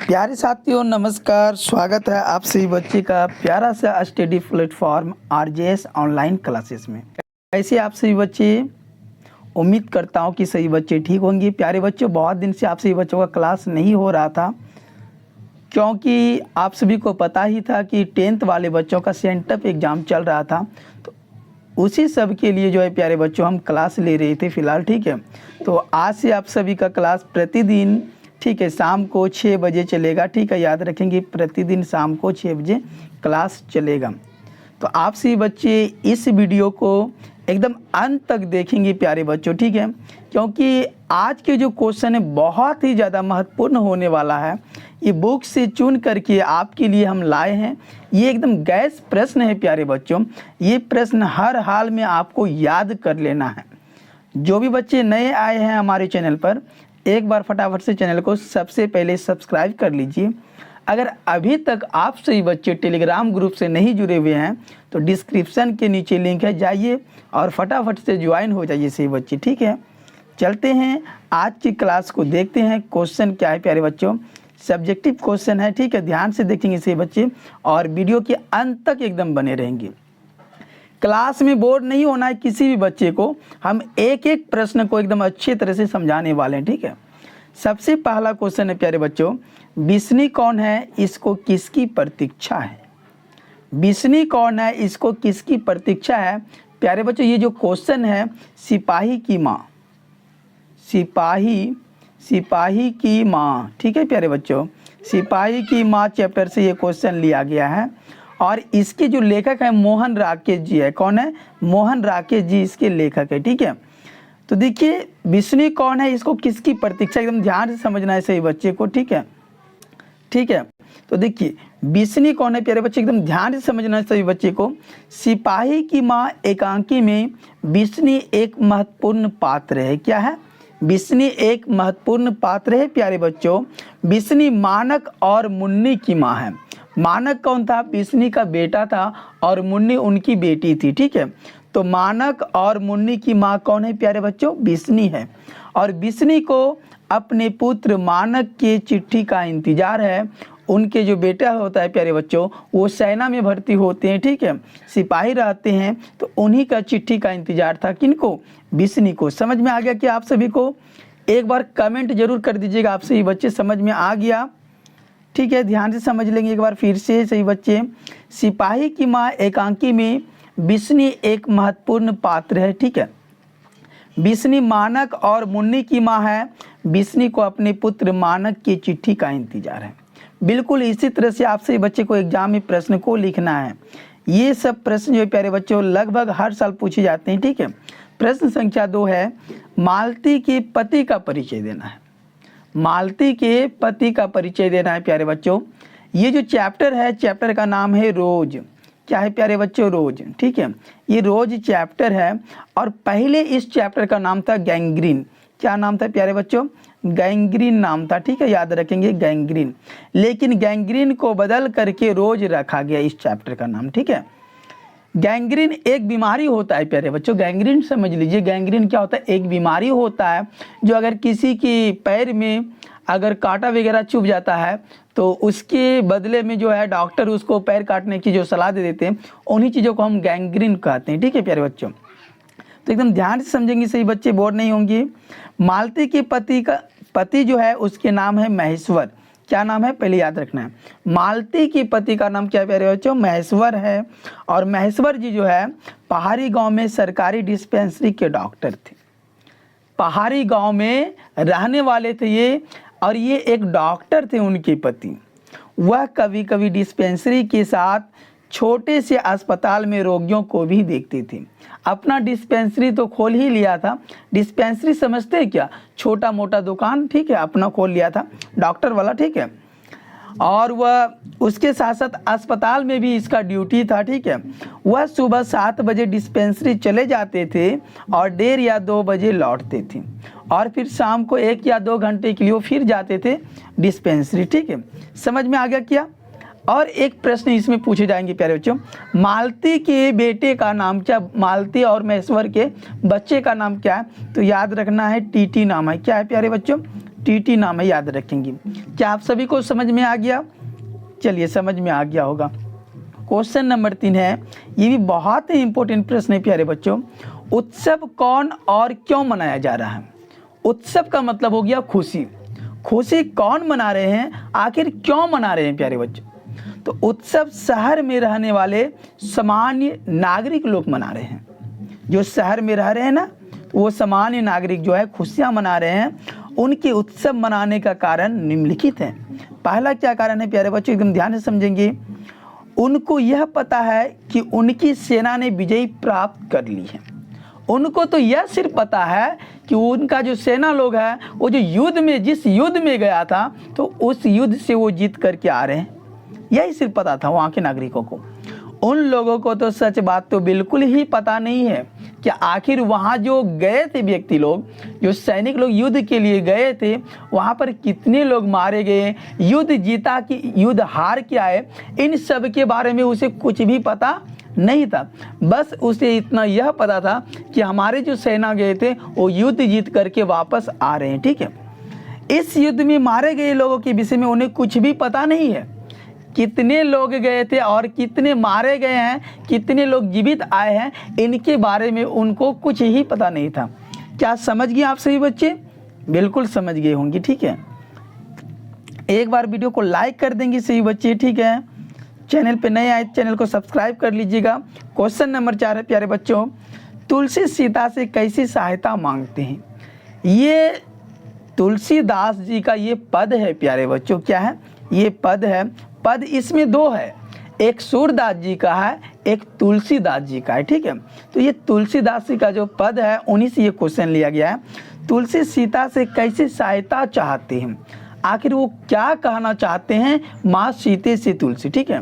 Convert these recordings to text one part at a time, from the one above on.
प्यारे साथियों नमस्कार। स्वागत है आप सभी बच्चे का प्यारा सा study platform RJS online classes में। ऐसे आप सभी बच्चे, उम्मीद करता हूं कि सभी बच्चे ठीक होंगे। प्यारे बच्चों, बहुत दिन से आप सभी बच्चों का क्लास नहीं हो रहा था क्योंकि आप सभी को पता ही था कि 10th वाले बच्चों का सेंटअप एग्ज़ाम चल रहा था। तो उसी सब के लिए जो है प्यारे बच्चों हम क्लास ले रहे थे फ़िलहाल, ठीक है। तो आज से आप सभी का क्लास प्रतिदिन, ठीक है, शाम को 6 बजे चलेगा, ठीक है। याद रखेंगे प्रतिदिन शाम को 6 बजे क्लास चलेगा। तो आप सभी बच्चे इस वीडियो को एकदम अंत तक देखेंगे प्यारे बच्चों, ठीक है, क्योंकि आज के जो क्वेश्चन है बहुत ही ज़्यादा महत्वपूर्ण होने वाला है। ये बुक से चुन करके आपके लिए हम लाए हैं। ये एकदम गैस प्रश्न है प्यारे बच्चों। ये प्रश्न हर हाल में आपको याद कर लेना है। जो भी बच्चे नए आए हैं हमारे चैनल पर, एक बार फटाफट से चैनल को सबसे पहले सब्सक्राइब कर लीजिए। अगर अभी तक आप सभी बच्चे टेलीग्राम ग्रुप से नहीं जुड़े हुए हैं तो डिस्क्रिप्शन के नीचे लिंक है, जाइए और फटाफट से ज्वाइन हो जाइए सभी बच्चे, ठीक है। चलते हैं आज की क्लास को, देखते हैं क्वेश्चन क्या है प्यारे बच्चों। सब्जेक्टिव क्वेश्चन है, ठीक है, ध्यान से देखेंगे सभी बच्चे और वीडियो के अंत तक एकदम बने रहेंगे। क्लास में बोर नहीं होना है किसी भी बच्चे को। हम एक एक प्रश्न को एकदम अच्छी तरह से समझाने वाले हैं, ठीक है। सबसे पहला क्वेश्चन है प्यारे बच्चों, बिस्नी कौन है, इसको किसकी प्रतीक्षा है। बिस्नी कौन है, इसको किसकी प्रतीक्षा है। प्यारे बच्चों ये जो क्वेश्चन है सिपाही की माँ, सिपाही की माँ, ठीक है प्यारे बच्चों, सिपाही की माँ चैप्टर से ये क्वेश्चन लिया गया है। और इसके जो लेखक है मोहन राकेश जी है। कौन है? मोहन राकेश जी इसके लेखक है, ठीक है। तो देखिए बिस्नी कौन है, इसको किसकी प्रतीक्षा, एकदम ध्यान से समझना है सही बच्चे को, ठीक है, ठीक है। तो देखिए बिस्नी कौन है प्यारे बच्चे, एकदम ध्यान से समझना है सभी बच्चे को। सिपाही की माँ एकांकी में बिस्नी एक महत्वपूर्ण पात्र है। क्या है? बिस्नी एक महत्वपूर्ण पात्र है प्यारे बच्चों। बिस्नी मानक और मुन्नी की माँ है। मानक कौन था? बिस्नी का बेटा था और मुन्नी उनकी बेटी थी, ठीक है। तो मानक और मुन्नी की माँ कौन है प्यारे बच्चों? बिस्नी है। और बिस्नी को अपने पुत्र मानक के चिट्ठी का इंतजार है। उनके जो बेटा होता है प्यारे बच्चों वो सेना में भर्ती होते हैं, ठीक है, सिपाही रहते हैं। तो उन्हीं का चिट्ठी का इंतजार था। किनको? बिस्नी को। समझ में आ गया कि आप सभी को? एक बार कमेंट जरूर कर दीजिएगा आप सभी बच्चे, समझ में आ गया, ठीक है। ध्यान से समझ लेंगे एक बार फिर से सही बच्चे। सिपाही की माँ एकांकी में बिस्नी एक महत्वपूर्ण पात्र है, ठीक है। बिस्नी मानक और मुन्नी की माँ है। बिस्नी को अपने पुत्र मानक की चिट्ठी का इंतजार है। बिल्कुल इसी तरह से आप सभी बच्चे को एग्जाम में प्रश्न को लिखना है। ये सब प्रश्न जो प्यारे बच्चों लगभग हर साल पूछे जाते हैं, ठीक है। प्रश्न संख्या 2 है, मालती के पति का परिचय देना है। मालती के पति का परिचय देना है प्यारे बच्चों। ये जो चैप्टर है, चैप्टर का नाम है रोज। क्या है प्यारे बच्चों? रोज, ठीक है। ये रोज चैप्टर है और पहले इस चैप्टर का नाम था गैंग्रीन। क्या नाम था प्यारे बच्चों? गैंग्रीन नाम था, ठीक है, याद रखेंगे गैंग्रीन। लेकिन गैंग्रीन को बदल करके रोज रखा गया इस चैप्टर का नाम, ठीक है। गैंग्रीन एक बीमारी होता है प्यारे बच्चों। गैंग्रीन समझ लीजिए, गैंग्रीन क्या होता है? एक बीमारी होता है जो अगर किसी की पैर में अगर कांटा वगैरह चुभ जाता है तो उसके बदले में जो है डॉक्टर उसको पैर काटने की जो सलाह दे देते हैं, उन्हीं चीज़ों को हम गैंग्रीन कहते हैं, ठीक है प्यारे बच्चों। तो एकदम ध्यान से समझेंगे सही बच्चे, बोर नहीं होंगे। मालती के पति जो है उसके नाम है महेश्वर। क्या नाम है? पहले याद रखना है। मालती के पति का नाम क्या है प्यारे बच्चों? महेश्वर है। और महेश्वर जी जो है पहाड़ी गांव में सरकारी डिस्पेंसरी के डॉक्टर थे। पहाड़ी गांव में रहने वाले थे ये, और ये एक डॉक्टर थे उनके पति। वह कभी कभी डिस्पेंसरी के साथ छोटे से अस्पताल में रोगियों को भी देखते थे। अपना डिस्पेंसरी तो खोल ही लिया था। डिस्पेंसरी समझते हैं क्या? छोटा मोटा दुकान, ठीक है, अपना खोल लिया था डॉक्टर वाला, ठीक है। और वह उसके साथ साथ अस्पताल में भी इसका ड्यूटी था, ठीक है। वह सुबह 7 बजे डिस्पेंसरी चले जाते थे और 1:30 या 2 बजे लौटते थे और फिर शाम को 1 या 2 घंटे के लिए वो फिर जाते थे डिस्पेंसरी, ठीक है। समझ में आ गया क्या? और एक प्रश्न इसमें पूछे जाएंगे प्यारे बच्चों, मालती के बेटे का नाम क्या? मालती और महेश्वर के बच्चे का नाम क्या है? तो याद रखना है टीटी नाम है। क्या है प्यारे बच्चों? टीटी नाम है, याद रखेंगे। क्या आप सभी को समझ में आ गया? चलिए समझ में आ गया होगा। क्वेश्चन नंबर 3 है, ये भी बहुत ही इंपॉर्टेंट प्रश्न है प्यारे बच्चों। उत्सव कौन और क्यों मनाया जा रहा है? उत्सव का मतलब हो गया खुशी। खुशी कौन मना रहे हैं, आखिर क्यों मना रहे हैं प्यारे बच्चों? तो उत्सव शहर में रहने वाले सामान्य नागरिक लोग मना रहे हैं। जो शहर में रह रहे हैं ना, वो सामान्य नागरिक जो है खुशियां मना रहे हैं। उनके उत्सव मनाने का कारण निम्नलिखित है। पहला क्या कारण है प्यारे बच्चों, एकदम ध्यान से समझेंगे। उनको यह पता है कि उनकी सेना ने विजय प्राप्त कर ली है। उनको तो यह सिर्फ पता है कि उनका जो सेना लोग है, वो जो युद्ध में, जिस युद्ध में गया था, तो उस युद्ध से वो जीत करके आ रहे हैं। यही सिर्फ पता था वहाँ के नागरिकों को। उन लोगों को तो सच बात तो बिल्कुल ही पता नहीं है कि आखिर वहाँ जो गए थे व्यक्ति लोग, जो सैनिक लोग युद्ध के लिए गए थे, वहाँ पर कितने लोग मारे गए, युद्ध जीता कि युद्ध हार के आए, इन सब के बारे में उसे कुछ भी पता नहीं था। बस उसे इतना यह पता था कि हमारे जो सेना गए थे वो युद्ध जीत करके वापस आ रहे हैं। ठीक है, इस युद्ध में मारे गए लोगों के विषय में उन्हें कुछ भी पता नहीं है। कितने लोग गए थे और कितने मारे गए हैं, कितने लोग जीवित आए हैं, इनके बारे में उनको कुछ ही पता नहीं था। क्या समझ गए आप सभी बच्चे? बिल्कुल समझ गए होंगे। ठीक है, एक बार वीडियो को लाइक कर देंगे सभी बच्चे। ठीक है, चैनल पे नए आए चैनल को सब्सक्राइब कर लीजिएगा। क्वेश्चन नंबर 4 है प्यारे बच्चों, तुलसी सीता से कैसी सहायता मांगते हैं? ये तुलसीदास जी का ये पद है प्यारे बच्चों। क्या है? ये पद है। पद इसमें 2 है, एक सूरदास जी का है, एक तुलसीदास जी का है। ठीक है, तो ये तुलसीदास जी का जो पद है, उन्हीं से ये क्वेश्चन लिया गया है। तुलसी सीता से कैसी सहायता चाहते हैं? आखिर वो क्या कहना चाहते हैं माँ सीते से तुलसी? ठीक है,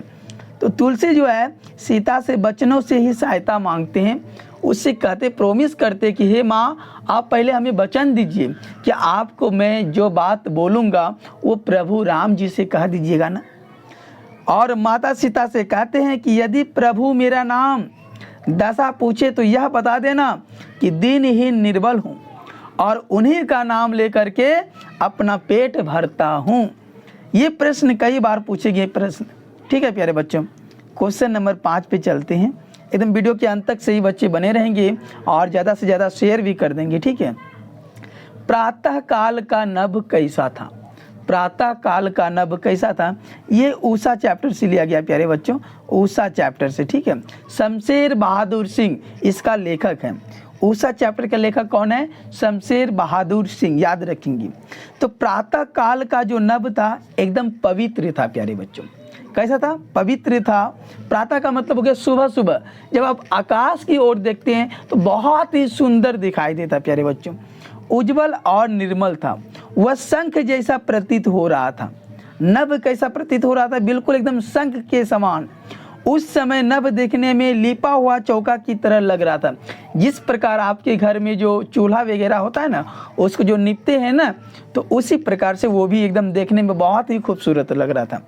तो तुलसी जो है सीता से वचनों से ही सहायता मांगते हैं। उससे कहते, प्रोमिस करते कि हे माँ, आप पहले हमें वचन दीजिए कि आपको मैं जो बात बोलूँगा वो प्रभु राम जी से कह दीजिएगा ना। और माता सीता से कहते हैं कि यदि प्रभु मेरा नाम दशा पूछे तो यह बता देना कि दिनहीन निर्बल हूँ और उन्हीं का नाम लेकर के अपना पेट भरता हूँ। ये प्रश्न कई बार पूछे गए प्रश्न। ठीक है प्यारे बच्चों, क्वेश्चन नंबर 5 पे चलते हैं। एकदम वीडियो के अंत तक सही बच्चे बने रहेंगे और ज़्यादा से ज़्यादा शेयर भी कर देंगे। ठीक है, प्रातः काल का नभ कैसा था? प्रातः काल का नभ कैसा था? ये उषा चैप्टर से लिया गया प्यारे बच्चों, उषा चैप्टर से। ठीक है, शमशेर बहादुर सिंह इसका लेखक है। उषा चैप्टर का लेखक कौन है? शमशेर बहादुर सिंह, याद रखेंगे। तो प्रातः काल का जो नभ था एकदम पवित्र था प्यारे बच्चों। कैसा था? पवित्र था। प्रातः का मतलब हो गया सुबह सुबह। जब आप आकाश की ओर देखते हैं तो बहुत ही सुंदर दिखाई देता प्यारे बच्चों, उज्जवल और निर्मल था। वह शंख जैसा प्रतीत हो रहा था। नभ कैसा प्रतीत हो रहा था? बिल्कुल एकदम शंख के समान। उस समय नभ देखने में लिपा हुआ चौका की तरह लग रहा था। जिस प्रकार आपके घर में जो चूल्हा वगैरह होता है ना, उसको जो निपते हैं ना, तो उसी प्रकार से वो भी एकदम देखने में बहुत ही खूबसूरत लग रहा था।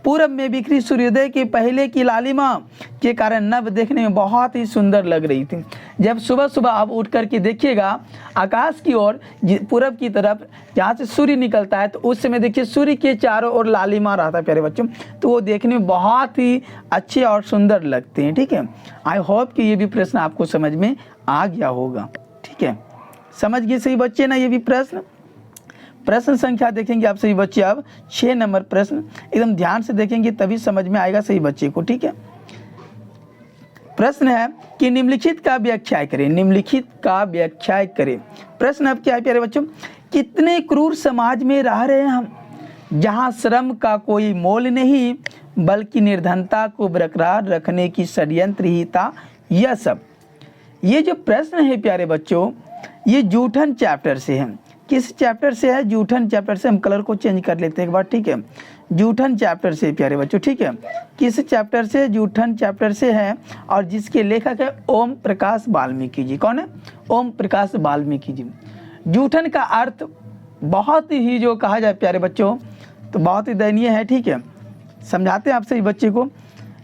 पूरब में बिखरी सूर्योदय के पहले की लालिमा के कारण नभ देखने में बहुत ही सुंदर लग रही थी। जब सुबह सुबह आप उठ करके देखिएगा आकाश की ओर, पूरब की तरफ जहाँ से सूर्य निकलता है, तो उस समय देखिए सूर्य के चारों ओर लालिमा रहता है प्यारे बच्चों, तो वो देखने में बहुत ही अच्छे और सुंदर लगते हैं। ठीक है, आई होप कि ये भी प्रश्न आपको समझ में आ गया होगा। ठीक है, समझ गए सही बच्चे ना ये भी प्रश्न? प्रश्न संख्या देखेंगे आप सही बच्चे। अब 6 नंबर प्रश्न एकदम ध्यान से देखेंगे तभी समझ में आएगा सही बच्चे को। ठीक है, प्रश्न है कि निम्नलिखित का व्याख्या करें। निम्नलिखित का व्याख्या करें। प्रश्न अब क्या है प्यारे बच्चों? कितने क्रूर समाज में रह रहे हैं हम, जहां श्रम का कोई मोल नहीं बल्कि निर्धनता को बरकरार रखने की षड्यंत्र ही था यह सब। ये जो प्रश्न है प्यारे बच्चों, ये जूठन चैप्टर से है। किस चैप्टर से है? जूठन चैप्टर से। हम कलर को चेंज कर लेते हैं एक बार। ठीक है, जूठन चैप्टर से प्यारे बच्चों। ठीक है, किस चैप्टर से? जूठन चैप्टर से है और जिसके लेखक है ओम प्रकाश वाल्मीकि जी। कौन है? ओम प्रकाश वाल्मीकि जी। जूठन का अर्थ बहुत ही जो कहा जाए प्यारे बच्चों तो बहुत ही दयनीय है। ठीक है, समझाते हैं आप सही बच्चे को।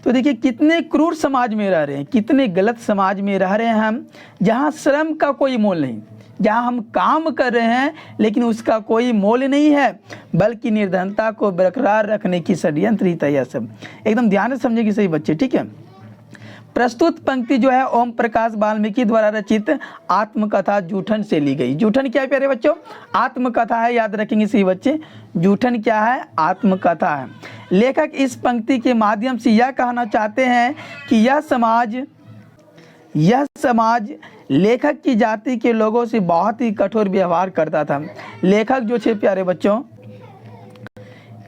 तो तो देखिए कितने क्रूर समाज में रह रहे हैं, कितने गलत समाज में रह रहे हैं हम, जहाँ श्रम का कोई मोल नहीं, जहाँ हम काम कर रहे हैं लेकिन उसका कोई मोल नहीं है, बल्कि निर्धनता को बरकरार रखने की षड्यंत्र ही था यह सब। एकदम ध्यान से समझेंगे सही बच्चे, ठीक है। प्रस्तुत पंक्ति जो है ओम प्रकाश वाल्मीकि द्वारा रचित आत्मकथा जूठन से ली गई। जूठन क्या है प्यारे बच्चों? आत्मकथा है, याद रखेंगे सही बच्चे। जूठन क्या है? आत्मकथा है। लेखक इस पंक्ति के माध्यम से यह कहना चाहते हैं कि यह समाज लेखक की जाति के लोगों से बहुत ही कठोर व्यवहार करता था। लेखक जो थे प्यारे बच्चों,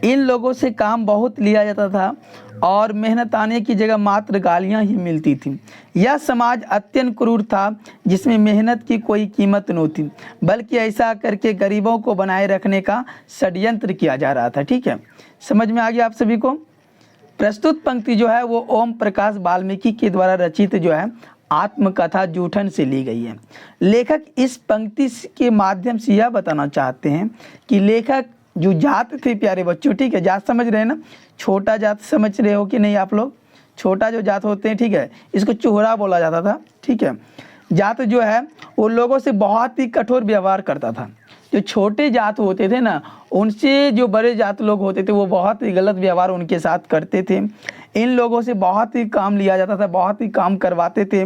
इन लोगों से काम बहुत लिया जाता था और मेहनत आने की जगह मात्र गालियां ही मिलती थी। यह समाज अत्यंत क्रूर था, जिसमें मेहनत की कोई कीमत न थी, बल्कि ऐसा करके गरीबों को बनाए रखने का षड्यंत्र किया जा रहा था। ठीक है, समझ में आ गया आप सभी को? प्रस्तुत पंक्ति जो है वो ओम प्रकाश वाल्मीकि के द्वारा रचित जो है आत्मकथा जूठन से ली गई है। लेखक इस पंक्ति के माध्यम से यह बताना चाहते हैं कि लेखक जो जात थे प्यारे बच्चों, ठीक है, जात समझ रहे हैं ना, छोटा जात समझ रहे हो कि नहीं आप लोग? छोटा जो जात होते हैं, ठीक है, इसको चोहरा बोला जाता था। ठीक है, जात जो है वो लोगों से बहुत ही कठोर व्यवहार करता था। जो छोटे जात होते थे ना, उनसे जो बड़े जात लोग होते थे वो बहुत ही गलत व्यवहार उनके साथ करते थे। इन लोगों से बहुत ही काम लिया जाता था, बहुत ही काम करवाते थे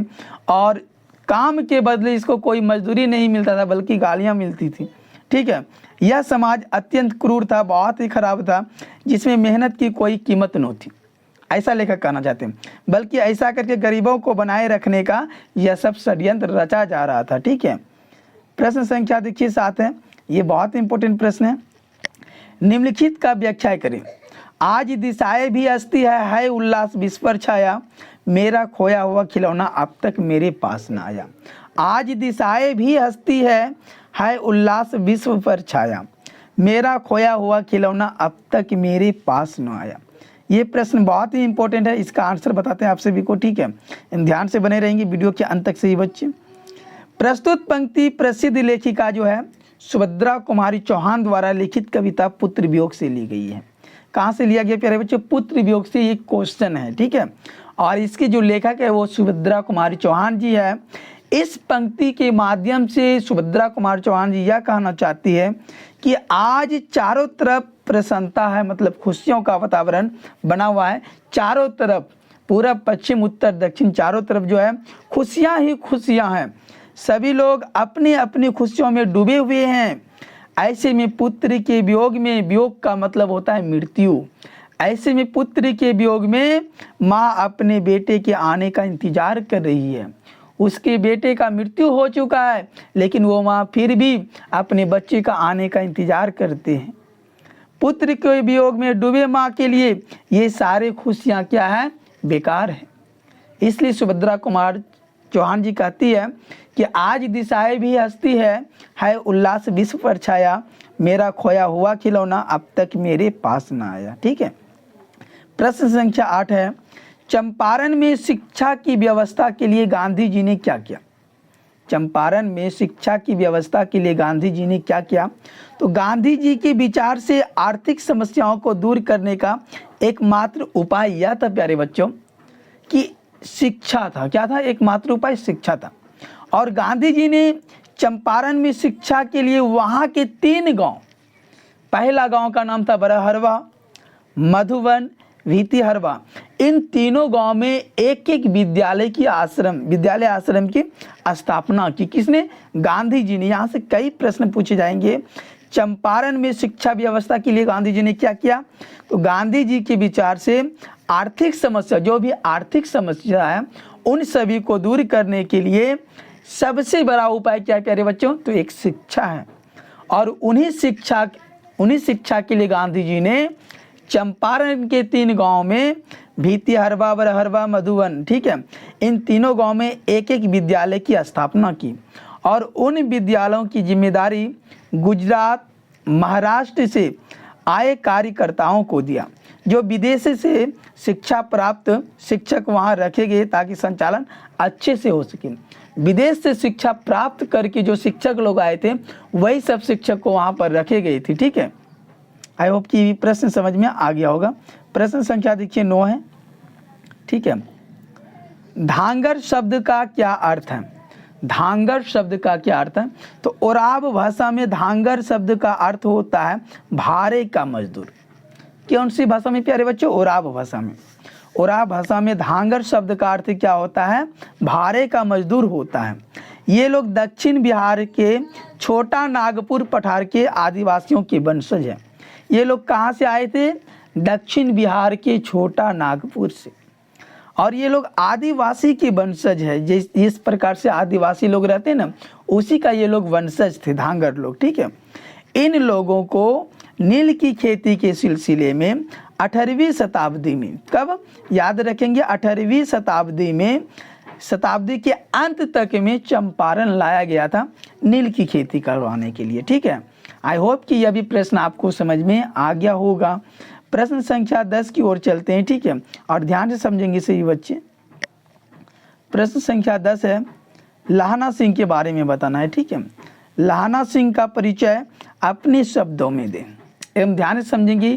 और काम के बदले इसको कोई मजदूरी नहीं मिलता था, बल्कि गालियाँ मिलती थी। ठीक है, यह समाज अत्यंत क्रूर था, बहुत ही खराब था, जिसमें मेहनत की कोई कीमत न थी, ऐसा लेखक कहना चाहते हैं, बल्कि ऐसा करके गरीबों को बनाए रखने का यह सब षड्यंत्र रचा जा रहा था। ठीक है, प्रश्न संख्या देखिए 7 है, ये बहुत इंपॉर्टेंट प्रश्न है। निम्नलिखित का व्याख्या करें। आज दिशाएं भी हंसती है उल्लास विश्व पर छाया, मेरा खोया हुआ खिलौना अब तक मेरे पास न आया। आज दिशाएं भी हंसती है उल्लास विश्व पर छाया, मेरा खोया हुआ खिलौना अब तक मेरे पास न आया। ये प्रश्न बहुत ही इंपॉर्टेंट है, इसका आंसर बताते हैं आप सभी को। ठीक है, ध्यान से बने रहेंगे वीडियो के अंत तक सही बच्चे। प्रस्तुत पंक्ति प्रसिद्ध लेखिका जो है सुभद्रा कुमारी चौहान द्वारा लिखित कविता पुत्र वियोग से ली गई है। कहाँ से लिया गया प्यारे बच्चों? पुत्र वियोग से, ये क्वेश्चन है। ठीक है, और इसके जो लेखक है वो सुभद्रा कुमारी चौहान जी है। इस पंक्ति के माध्यम से सुभद्रा कुमार चौहान जी यह कहना चाहती है कि आज चारों तरफ प्रसन्नता है, मतलब खुशियों का वातावरण बना हुआ है। चारों तरफ, पूरब पश्चिम उत्तर दक्षिण, चारों तरफ जो है खुशियां ही खुशियां हैं। सभी लोग अपनी अपनी खुशियों में डूबे हुए हैं। ऐसे में पुत्र के वियोग में, वियोग का मतलब होता है मृत्यु, ऐसे में पुत्र के वियोग में माँ अपने बेटे के आने का इंतजार कर रही है। उसके बेटे का मृत्यु हो चुका है, लेकिन वो माँ फिर भी अपने बच्चे का आने का इंतजार करते हैं। पुत्र के वियोग में डूबे माँ के लिए ये सारे खुशियाँ क्या है? बेकार है। इसलिए सुभद्रा कुमार चौहान जी कहती है कि आज दिशाएं भी हंसती है उल्लास विश्व पर छाया, मेरा खोया हुआ खिलौना अब तक मेरे पास न आया। ठीक है, प्रश्न संख्या 8 है, चंपारण में शिक्षा की व्यवस्था के लिए गांधी जी ने क्या किया? चंपारण में शिक्षा की व्यवस्था के लिए गांधी जी ने क्या किया? तो गांधी जी के विचार से आर्थिक समस्याओं को दूर करने का एकमात्र उपाय यह था प्यारे बच्चों कि शिक्षा था। क्या था? एकमात्र उपाय शिक्षा था। और गांधी जी ने चंपारण में शिक्षा के लिए वहाँ के 3 गांव, पहला गांव का नाम था बरहरवा, मधुबन, भीतिहरवा, इन तीनों गांव में एक एक विद्यालय आश्रम की स्थापना की। किसने? गांधी जी ने। यहाँ से कई प्रश्न पूछे जाएंगे। चंपारण में शिक्षा व्यवस्था के लिए गांधी जी ने क्या किया? तो गांधी जी के विचार से आर्थिक समस्या, जो भी आर्थिक समस्या है, उन सभी को दूर करने के लिए सबसे बड़ा उपाय क्या है प्यारे बच्चों? तो एक शिक्षा है। और उन्हीं शिक्षा के लिए गांधी जी ने चंपारण के 3 गांव में, भीतिहरवा, बरहरवा, मधुबन, ठीक है, इन तीनों गांव में एक एक विद्यालय की स्थापना की और उन विद्यालयों की जिम्मेदारी गुजरात, महाराष्ट्र से आए कार्यकर्ताओं को दिया। जो विदेश से शिक्षा प्राप्त शिक्षक वहां रखे गए ताकि संचालन अच्छे से हो सके। विदेश से शिक्षा प्राप्त करके जो शिक्षक लोग आए थे वही सब शिक्षक को वहां पर रखे गए थे। ठीक है, आई होप कि प्रश्न समझ में आ गया होगा। प्रश्न संख्या देखिए 9 है। ठीक। ठीक है। धांगर शब्द का क्या अर्थ है? धांगर शब्द का क्या अर्थ है? तो ओराव भाषा में धांगर शब्द का अर्थ होता है भारे का मजदूर। कौन सी भाषा में प्यारे बच्चों? ओराव भाषा में। ओराव भाषा में धांगर शब्द का अर्थ क्या होता है? भारे का मजदूर होता है। ये लोग दक्षिण बिहार के छोटा नागपुर पठार के आदिवासियों के वंशज हैं। ये लोग कहाँ से आए थे? दक्षिण बिहार के छोटा नागपुर से। और ये लोग आदिवासी के वंशज है। जिस प्रकार से आदिवासी लोग रहते हैं ना, उसी का ये लोग वंशज थे, धांगर लोग, ठीक है। इन लोगों को नील की खेती के सिलसिले में 18वीं शताब्दी में, कब याद रखेंगे? 18वीं शताब्दी में, शताब्दी के अंत तक में चंपारण लाया गया था नील की खेती करवाने के लिए, ठीक है। आई होप कि यह भी प्रश्न आपको समझ में आ गया होगा। प्रश्न संख्या 10 की ओर चलते हैं, ठीक है, और ध्यान से समझेंगे सही बच्चे। प्रश्न संख्या 10 है, लहाना सिंह के बारे में बताना है, ठीक है। लहाना सिंह का परिचय अपने शब्दों में दें एवं ध्यान से समझेंगे।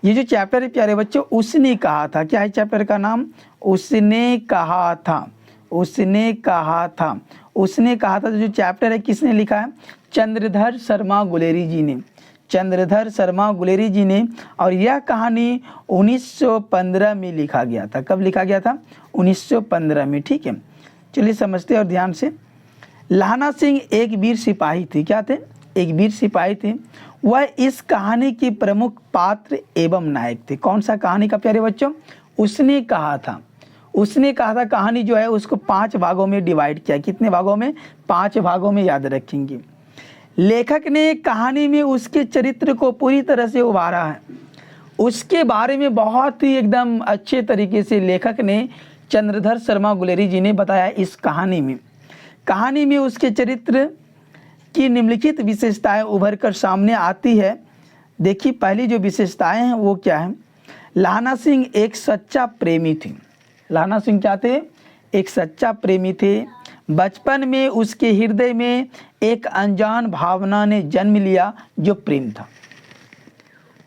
ये जो चैप्टर है प्यारे बच्चों, उसने कहा था, क्या है चैप्टर का नाम? उसने कहा था। उसने कहा था। उसने कहा था जो चैप्टर है किसने लिखा है? चंद्रधर शर्मा गुलेरी जी ने। चंद्रधर शर्मा गुलेरी जी ने। और यह कहानी 1915 में लिखा गया था। कब लिखा गया था? 1915 में, ठीक है। चलिए समझते हैं और ध्यान से। लहाना सिंह एक वीर सिपाही थे। क्या थे? एक वीर सिपाही थे। वह इस कहानी के प्रमुख पात्र एवं नायक थे। कौन सा कहानी का प्यारे बच्चों? उसने कहा था। उसने कहा था कहानी जो है उसको 5 भागों में डिवाइड किया। कितने भागों में? 5 भागों में, याद रखेंगे। लेखक ने कहानी में उसके चरित्र को पूरी तरह से उभारा है। उसके बारे में बहुत ही एकदम अच्छे तरीके से लेखक ने, चंद्रधर शर्मा गुलेरी जी ने बताया इस कहानी में। कहानी में उसके चरित्र की निम्नलिखित विशेषताएं उभर कर सामने आती है। देखिए पहली जो विशेषताएं हैं वो क्या है? लहाना सिंह एक सच्चा प्रेमी थे। लहाना सिंह क्या थे? एक सच्चा प्रेमी थे। बचपन में उसके हृदय में एक अनजान भावना ने जन्म लिया जो प्रेम था।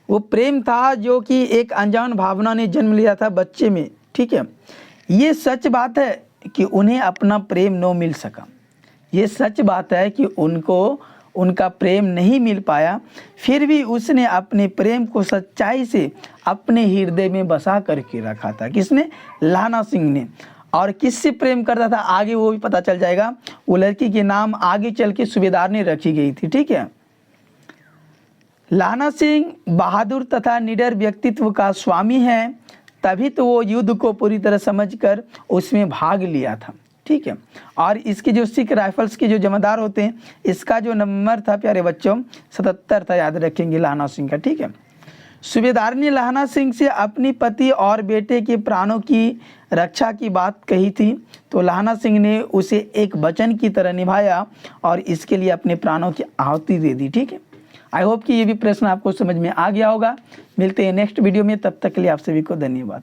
वो प्रेम था जो कि एक अनजान भावना ने जन्म लिया था बच्चे में, ठीक है। ये सच बात है कि उन्हें अपना प्रेम न मिल सका। ये सच बात है कि उनको उनका प्रेम नहीं मिल पाया, फिर भी उसने अपने प्रेम को सच्चाई से अपने हृदय में बसा करके रखा था। किसने? लहाना सिंह ने। और किससे प्रेम करता था आगे वो भी पता चल जाएगा। वो लड़की के नाम आगे चल के सूबेदार ने रखी गई थी, ठीक है। लहाना सिंह बहादुर तथा निडर व्यक्तित्व का स्वामी है, तभी तो वो युद्ध को पूरी तरह समझकर उसमें भाग लिया था, ठीक है। और इसके जो सिख राइफल्स के जो जमादार होते हैं, इसका जो नंबर था प्यारे बच्चों 77 था, याद रखेंगे लहाना सिंह का, ठीक है। सूबेदार ने लहाना सिंह से अपनी पति और बेटे के प्राणों की रक्षा की बात कही थी, तो लहाना सिंह ने उसे एक वचन की तरह निभाया और इसके लिए अपने प्राणों की आहुति दे दी, ठीक है। आई होप कि ये भी प्रश्न आपको समझ में आ गया होगा। मिलते हैं नेक्स्ट वीडियो में, तब तक के लिए आप सभी को धन्यवाद।